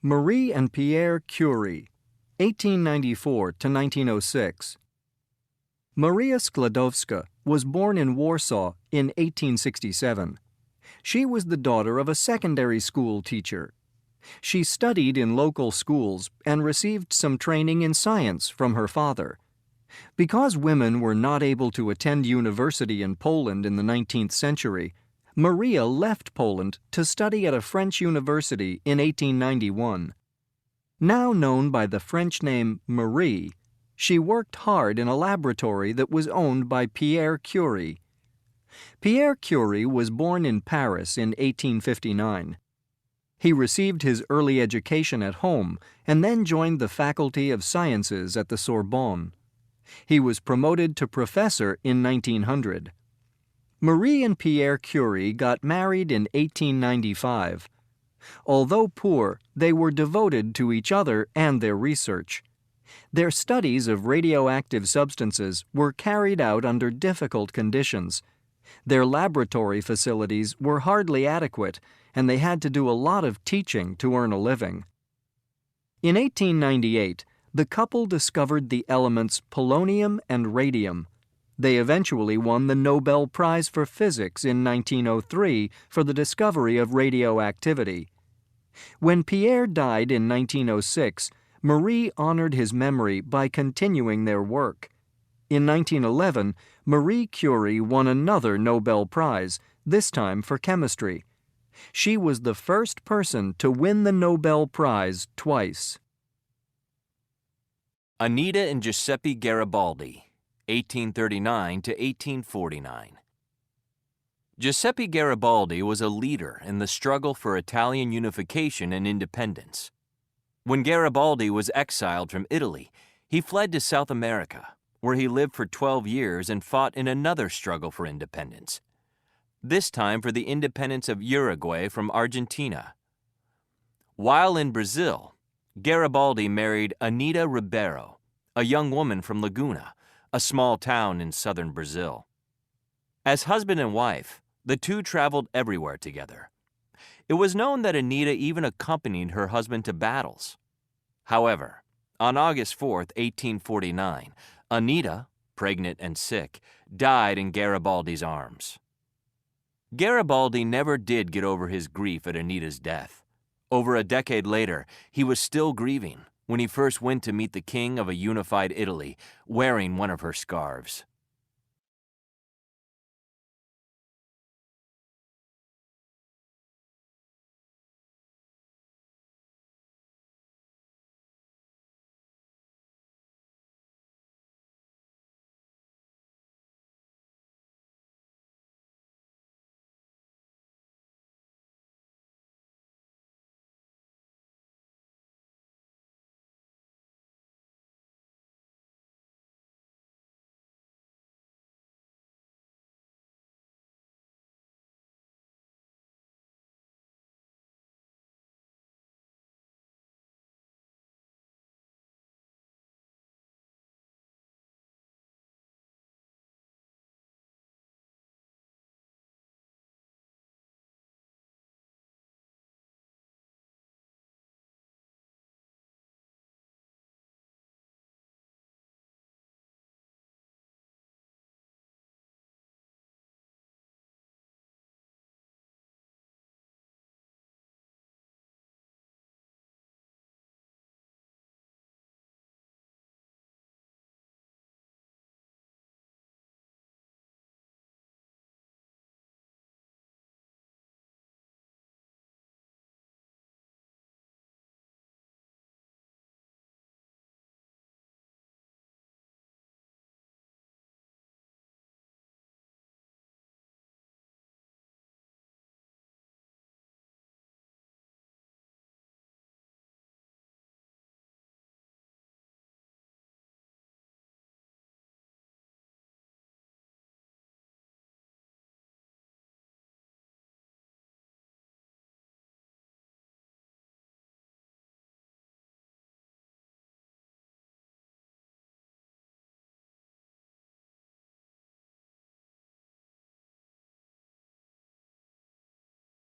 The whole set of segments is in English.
Marie and Pierre Curie, 1894 to 1906. Maria Skłodowska was born in Warsaw in 1867. She was the daughter of a secondary school teacher. She studied in local schools and received some training in science from her father. Because women were not able to attend university in Poland in the 19th century, Maria left Poland to study at a French university in 1891. Now known by the French name Marie, she worked hard in a laboratory that was owned by Pierre Curie. Pierre Curie was born in Paris in 1859. He received his early education at home and then joined the Faculty of Sciences at the Sorbonne. He was promoted to professor in 1900. Marie and Pierre Curie got married in 1895. Although poor, they were devoted to each other and their research. Their studies of radioactive substances were carried out under difficult conditions. Their laboratory facilities were hardly adequate, and they had to do a lot of teaching to earn a living. In 1898, the couple discovered the elements polonium and radium. They eventually won the Nobel Prize for Physics in 1903 for the discovery of radioactivity. When Pierre died in 1906, Marie honored his memory by continuing their work. In 1911, Marie Curie won another Nobel Prize, this time for chemistry. She was the first person to win the Nobel Prize twice. Anita and Giuseppe Garibaldi, 1839 to 1849. Giuseppe Garibaldi was a leader in the struggle for Italian unification and independence. When Garibaldi was exiled from Italy, he fled to South America, where he lived for 12 years and fought in another struggle for independence, this time for the independence of Uruguay from Argentina. While in Brazil, Garibaldi married Anita Ribeiro, a young woman from Laguna, a small town in southern Brazil. As husband and wife, the two traveled everywhere together. It was known that Anita even accompanied her husband to battles. However, on August 4, 1849, Anita, pregnant and sick, died in Garibaldi's arms. Garibaldi never did get over his grief at Anita's death. Over a decade later, he was still grieving when he first went to meet the king of a unified Italy, wearing one of her scarves.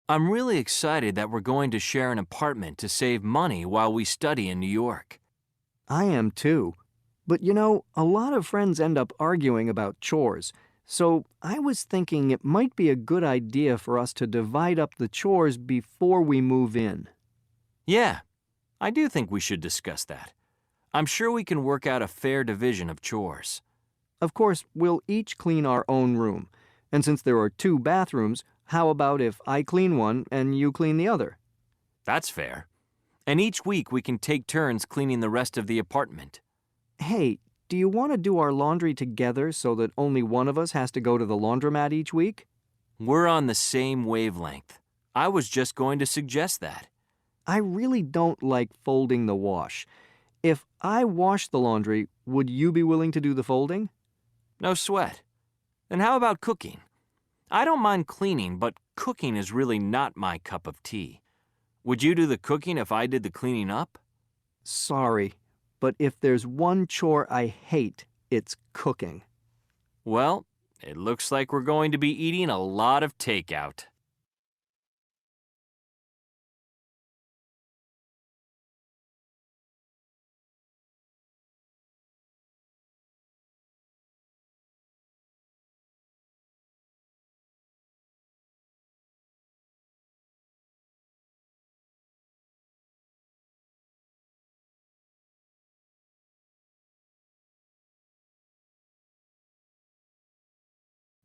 I'm really excited that we're going to share an apartment to save money while we study in New York. I am too. But a lot of friends end up arguing about chores, so I was thinking it might be a good idea for us to divide up the chores before we move in. Yeah, I do think we should discuss that. I'm sure we can work out a fair division of chores. Of course, we'll each clean our own room, and since there are 2 bathrooms, how about if I clean one and you clean the other? That's fair. And each week we can take turns cleaning the rest of the apartment. Hey, do you want to do our laundry together so that only one of us has to go to the laundromat each week? We're on the same wavelength. I was just going to suggest that. I really don't like folding the wash. If I wash the laundry, would you be willing to do the folding? No sweat. Then how about cooking? I don't mind cleaning, but cooking is really not my cup of tea. Would you do the cooking if I did the cleaning up? Sorry, but if there's one chore I hate, it's cooking. Well, it looks like we're going to be eating a lot of takeout.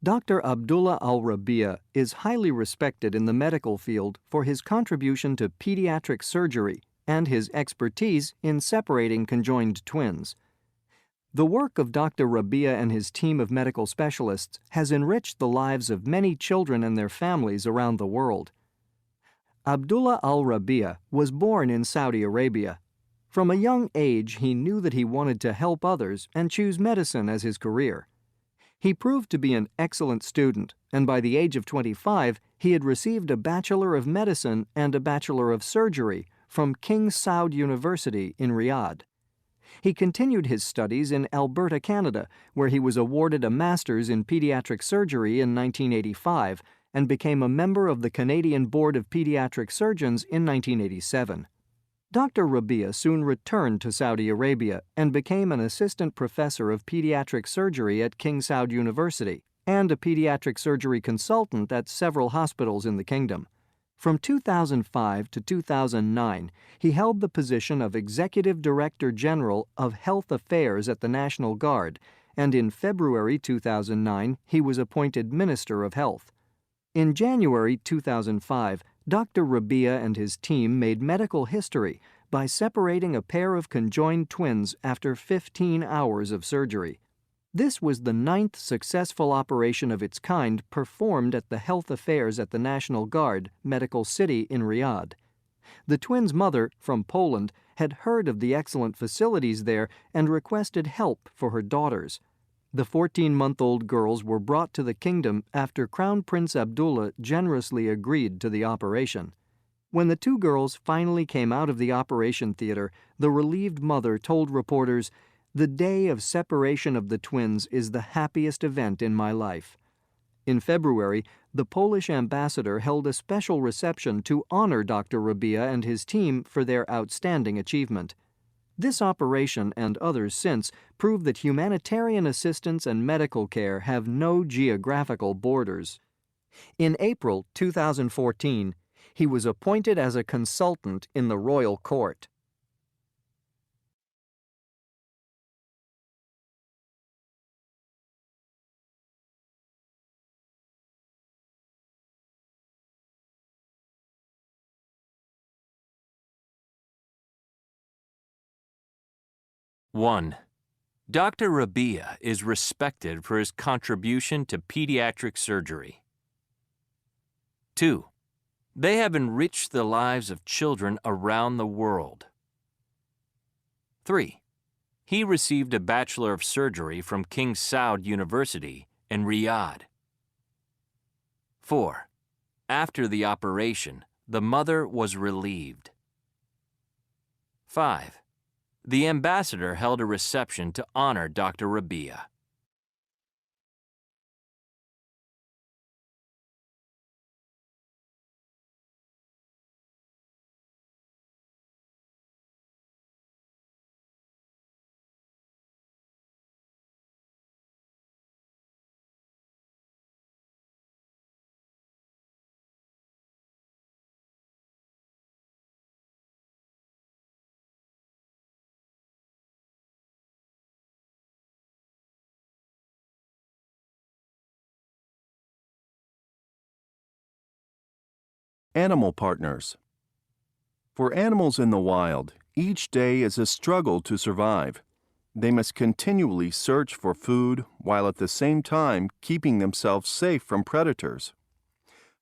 Dr. Abdullah al-Rabia is highly respected in the medical field for his contribution to pediatric surgery and his expertise in separating conjoined twins. The work of Dr. Rabia and his team of medical specialists has enriched the lives of many children and their families around the world. Abdullah al-Rabia was born in Saudi Arabia. From a young age, he knew that he wanted to help others and choose medicine as his career. He proved to be an excellent student, and by the age of 25, he had received a Bachelor of Medicine and a Bachelor of Surgery from King Saud University in Riyadh. He continued his studies in Alberta, Canada, where he was awarded a Master's in Pediatric Surgery in 1985 and became a member of the Canadian Board of Pediatric Surgeons in 1987. Dr. Rabia soon returned to Saudi Arabia and became an assistant professor of pediatric surgery at King Saud University and a pediatric surgery consultant at several hospitals in the kingdom. From 2005 to 2009, he held the position of Executive Director General of Health Affairs at the National Guard, and in February 2009, he was appointed Minister of Health. In January 2005, Dr. Rabia and his team made medical history by separating a pair of conjoined twins after 15 hours of surgery. This was the 9th successful operation of its kind performed at the Health Affairs at the National Guard Medical City in Riyadh. The twins' mother, from Poland, had heard of the excellent facilities there and requested help for her daughters. The 14-month-old girls were brought to the kingdom after Crown Prince Abdullah generously agreed to the operation. When the 2 girls finally came out of the operation theater, the relieved mother told reporters, "The day of separation of the twins is the happiest event in my life." In February, the Polish ambassador held a special reception to honor Dr. Rabia and his team for their outstanding achievement. This operation and others since prove that humanitarian assistance and medical care have no geographical borders. In April 2014, he was appointed as a consultant in the royal court. One, Dr. Rabia is respected for his contribution to pediatric surgery. 2. They have enriched the lives of children around the world. 3. He received a Bachelor of Surgery from King Saud University in Riyadh. 4. After the operation, the mother was relieved. 5. The ambassador held a reception to honor Dr. Rabia. Animal partners. For animals in the wild, each day is a struggle to survive. They must continually search for food while at the same time keeping themselves safe from predators.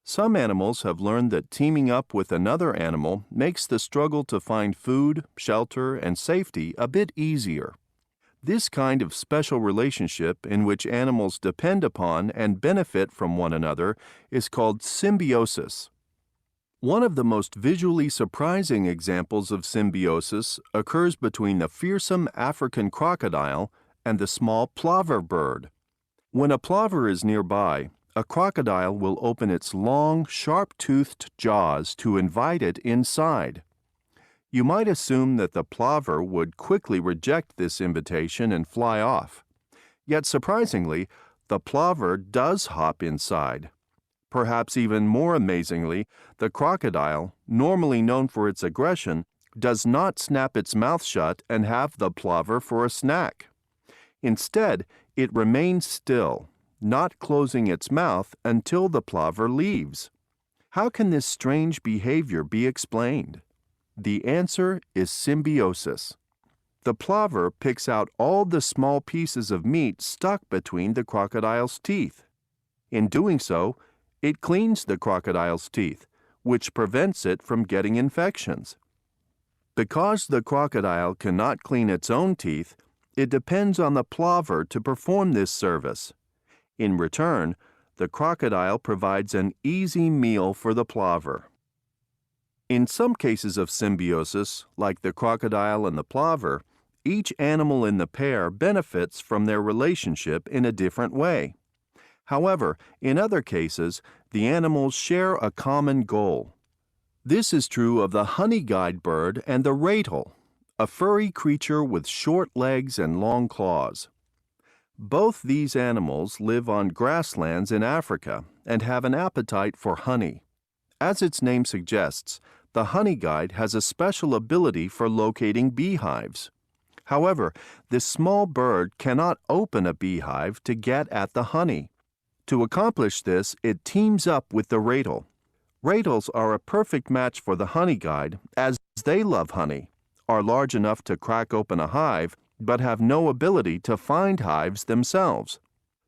Some animals have learned that teaming up with another animal makes the struggle to find food, shelter, and safety a bit easier. This kind of special relationship in which animals depend upon and benefit from one another is called symbiosis. One of the most visually surprising examples of symbiosis occurs between the fearsome African crocodile and the small plover bird. When a plover is nearby, a crocodile will open its long, sharp-toothed jaws to invite it inside. You might assume that the plover would quickly reject this invitation and fly off. Yet surprisingly, the plover does hop inside. Perhaps even more amazingly, the crocodile, normally known for its aggression, does not snap its mouth shut and have the plover for a snack. Instead, it remains still, not closing its mouth until the plover leaves. How can this strange behavior be explained? The answer is symbiosis. The plover picks out all the small pieces of meat stuck between the crocodile's teeth. In doing so, it cleans the crocodile's teeth, which prevents it from getting infections. Because the crocodile cannot clean its own teeth, it depends on the plover to perform this service. In return, the crocodile provides an easy meal for the plover. In some cases of symbiosis, like the crocodile and the plover, each animal in the pair benefits from their relationship in a different way. However, in other cases, the animals share a common goal. This is true of the honey-guide bird and the ratel, a furry creature with short legs and long claws. Both these animals live on grasslands in Africa and have an appetite for honey. As its name suggests, the honey guide has a special ability for locating beehives. However, this small bird cannot open a beehive to get at the honey. To accomplish this, it teams up with the ratel. Ratels are a perfect match for the honey guide as they love honey, are large enough to crack open a hive, but have no ability to find hives themselves.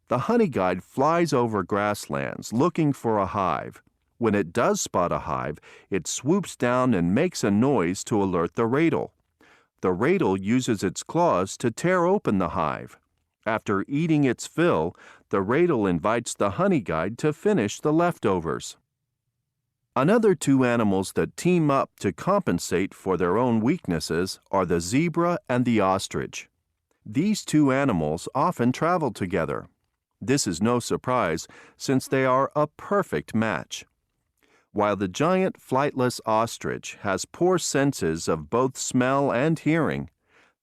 The honey guide flies over grasslands looking for a hive. When it does spot a hive, it swoops down and makes a noise to alert the ratel. The ratel uses its claws to tear open the hive. After eating its fill, the ratel invites the honey guide to finish the leftovers. Another two animals that team up to compensate for their own weaknesses are the zebra and the ostrich. These two animals often travel together. This is no surprise, since they are a perfect match. While the giant flightless ostrich has poor senses of both smell and hearing,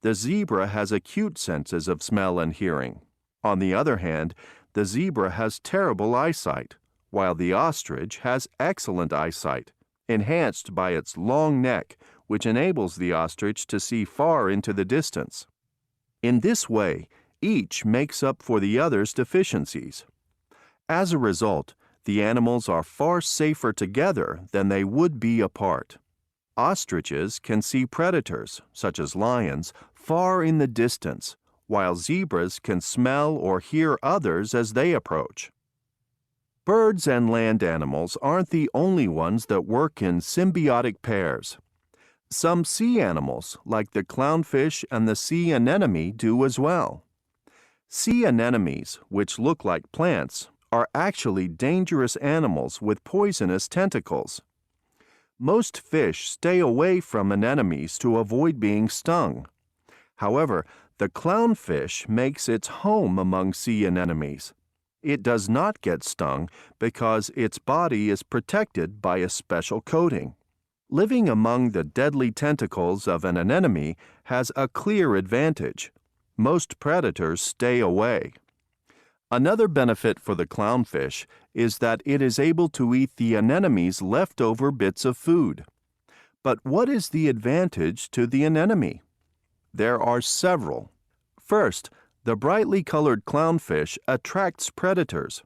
the zebra has acute senses of smell and hearing. On the other hand, the zebra has terrible eyesight, while the ostrich has excellent eyesight, enhanced by its long neck, which enables the ostrich to see far into the distance. In this way, each makes up for the other's deficiencies. As a result, the animals are far safer together than they would be apart. Ostriches can see predators, such as lions, far in the distance, while zebras can smell or hear others as they approach. Birds and land animals aren't the only ones that work in symbiotic pairs. Some sea animals, like the clownfish and the sea anemone, do as well. Sea anemones, which look like plants, are actually dangerous animals with poisonous tentacles. Most fish stay away from anemones to avoid being stung. However, the clownfish makes its home among sea anemones. It does not get stung because its body is protected by a special coating. Living among the deadly tentacles of an anemone has a clear advantage. Most predators stay away. Another benefit for the clownfish is that it is able to eat the anemone's leftover bits of food. But what is the advantage to the anemone? There are several. First, the brightly colored clownfish attracts predators.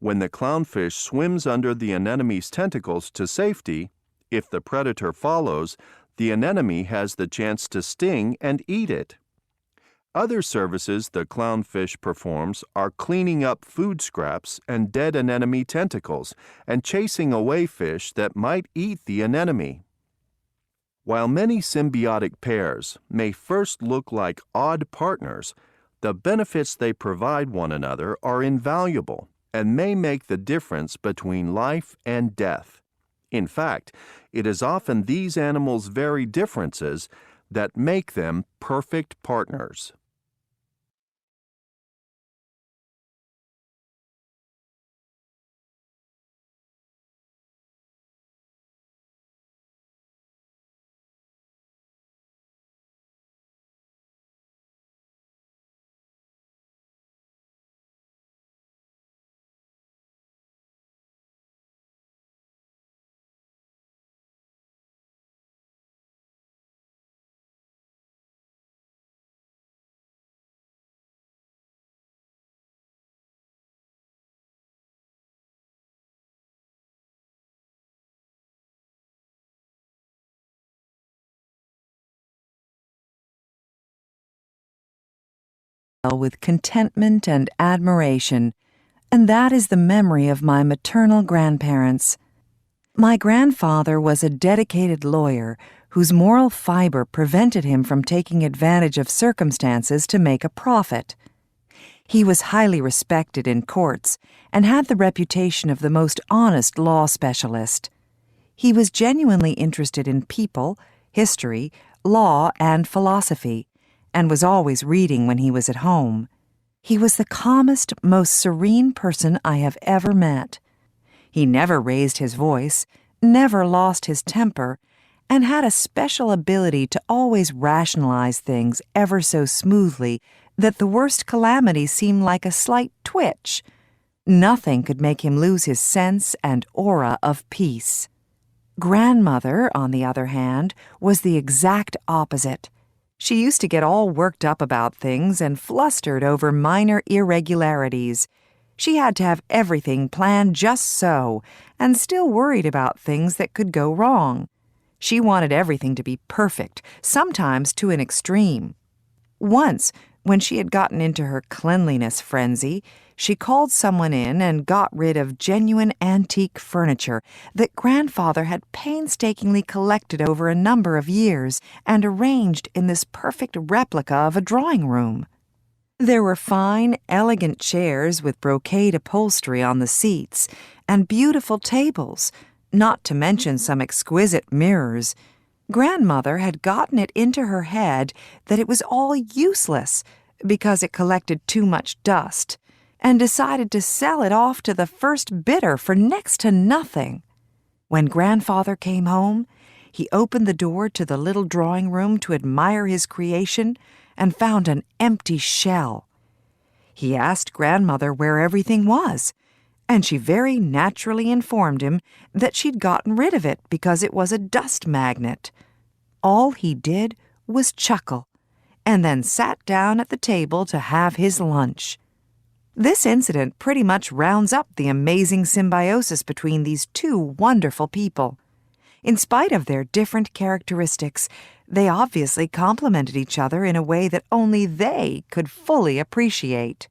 When the clownfish swims under the anemone's tentacles to safety, if the predator follows, the anemone has the chance to sting and eat it. Other services the clownfish performs are cleaning up food scraps and dead anemone tentacles and chasing away fish that might eat the anemone. While many symbiotic pairs may first look like odd partners, the benefits they provide one another are invaluable and may make the difference between life and death. In fact, it is often these animals' very differences that make them perfect partners. With contentment and admiration, and that is the memory of my maternal grandparents. My grandfather was a dedicated lawyer whose moral fiber prevented him from taking advantage of circumstances to make a profit. He was highly respected in courts and had the reputation of the most honest law specialist. He was genuinely interested in people, history, law, and philosophy, and was always reading when he was at home. He was the calmest, most serene person I have ever met. He never raised his voice, never lost his temper, and had a special ability to always rationalize things ever so smoothly that the worst calamity seemed like a slight twitch. Nothing could make him lose his sense and aura of peace. Grandmother, on the other hand, was the exact opposite. She used to get all worked up about things and flustered over minor irregularities. She had to have everything planned just so, and still worried about things that could go wrong. She wanted everything to be perfect, sometimes to an extreme. Once, when she had gotten into her cleanliness frenzy, she called someone in and got rid of genuine antique furniture that Grandfather had painstakingly collected over a number of years and arranged in this perfect replica of a drawing room. There were fine, elegant chairs with brocade upholstery on the seats and beautiful tables, not to mention some exquisite mirrors. Grandmother had gotten it into her head that it was all useless because it collected too much dust, and decided to sell it off to the first bidder for next to nothing. When Grandfather came home, he opened the door to the little drawing room to admire his creation and found an empty shell. He asked Grandmother where everything was, and she very naturally informed him that she'd gotten rid of it because it was a dust magnet. All he did was chuckle, and then sat down at the table to have his lunch. This incident pretty much rounds up the amazing symbiosis between these two wonderful people. In spite of their different characteristics, they obviously complemented each other in a way that only they could fully appreciate.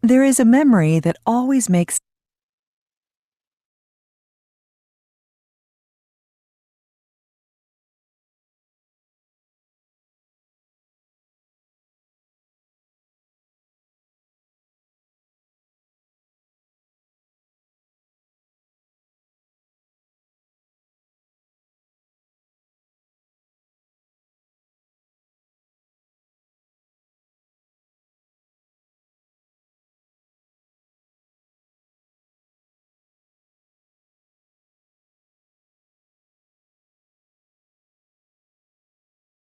There is a memory that always makes